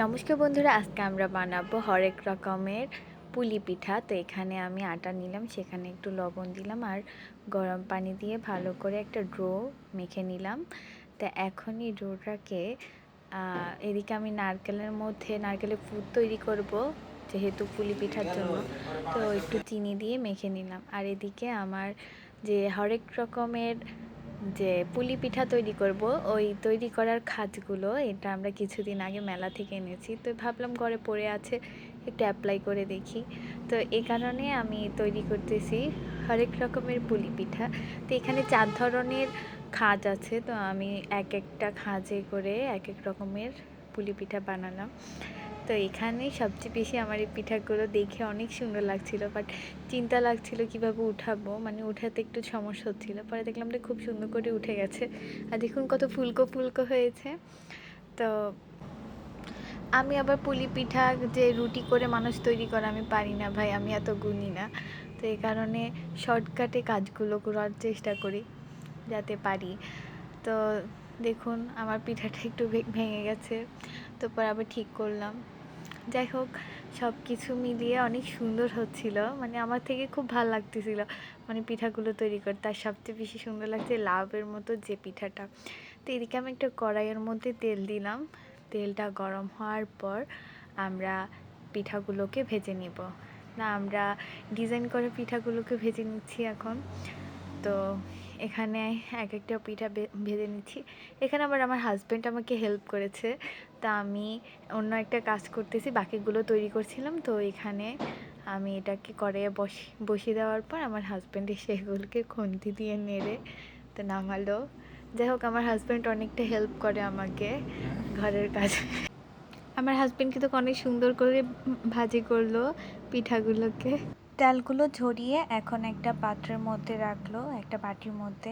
নমস্কার বন্ধুরা, আজকে আমরা বানাবো হরেক রকমের পুলি পিঠা। তো এখানে আমি আটা নিলাম, সেখানে একটু লবণ দিলাম আর গরম পানি দিয়ে ভালো করে একটা ডো মেখে নিলাম। তো এখন এই ডোটাকে এদিকে আমি নারকেলের পুর তৈরি করব, যেহেতু পুলি পিঠার জন্য। তো একটু চিনি দিয়ে মেখে নিলাম। আর এদিকে আমার যে হরেক রকমের যে পুলি পিঠা তৈরি করব, ওই তৈরি করার খাঁজগুলো এটা আমরা কিছুদিন আগে মেলা থেকে এনেছি। তো ভাবলাম ঘরে পড়ে আছে, একটু অ্যাপ্লাই করে দেখি। তো এই কারণে আমি তৈরি করতেছি হরেক রকমের পুলি পিঠা। তো এখানে 4 ধরনের খাঁজ আছে, তো আমি এক একটা খাঁজে করে এক এক রকমের পুলি পিঠা বানালাম। তো এখানে সবচেয়ে বেশি আমার এই পিঠাগুলো দেখে অনেক সুন্দর লাগছিল, বাট চিন্তা লাগছিল কিভাবে উঠাবো, মানে উঠাতে একটু সমস্যা হচ্ছিল। পরে দেখলাম যে খুব সুন্দর করে উঠে গেছে। আর দেখুন কত ফুলকো ফুলকো হয়েছে। তো আমি আবার পুলি পিঠা যে রুটি করে মানুষ তৈরি করে আমি পারি না ভাই, আমি এত গুণী না। তো এই কারণে শর্টকাটে কাজগুলো করার চেষ্টা করি যাতে পারি। তো দেখুন আমার পিঠাটা একটু ভেঙে গেছে, তো পরে আবার ঠিক করলাম। যাই হোক, সব কিছু মিলিয়ে অনেক সুন্দর হচ্ছিল, মানে আমার থেকে খুব ভালো লাগতেছিল মানে পিঠাগুলো তৈরি করতে। আর সবচেয়ে বেশি সুন্দর লাগছে লাউয়ের মতো যে পিঠাটা। তো এদিকে আমি একটা কড়াইয়ের মধ্যে তেল দিলাম। তেলটা গরম হওয়ার পর আমরা পিঠাগুলোকে ভেজে নিব। না, আমরা ডিজাইন করে পিঠাগুলোকে ভেজে নিচ্ছি এখন। তো এখানে এক একটা পিঠা ভেজে নিচ্ছি। এখানে আবার আমার হাজব্যান্ড আমাকে হেল্প করেছে। তা আমি অন্য একটা কাজ করতেছি, বাকিগুলো তৈরি করছিলাম। তো এখানে আমি এটাকে কড়াইয়ে বসিয়ে দেওয়ার পর আমার হাজব্যান্ড এসে এগুলোকে খুন্তি দিয়ে নেড়ে তো নামালো। যাই হোক, আমার হাজব্যান্ড অনেকটা হেল্প করে আমাকে ঘরের কাজে। আমার হাজব্যান্ড কিন্তু অনেক সুন্দর করে ভাজি করলো পিঠাগুলোকে। ডালগুলো ঝরিয়ে এখন একটা পাত্রের মধ্যে রাখলো, একটা বাটির মধ্যে।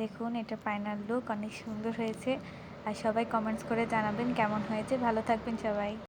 দেখুন, এটা ফাইনাল লুক অনেক সুন্দর হয়েছে। আর সবাই কমেন্টস করে জানাবেন কেমন হয়েছে। ভালো থাকবেন সবাই।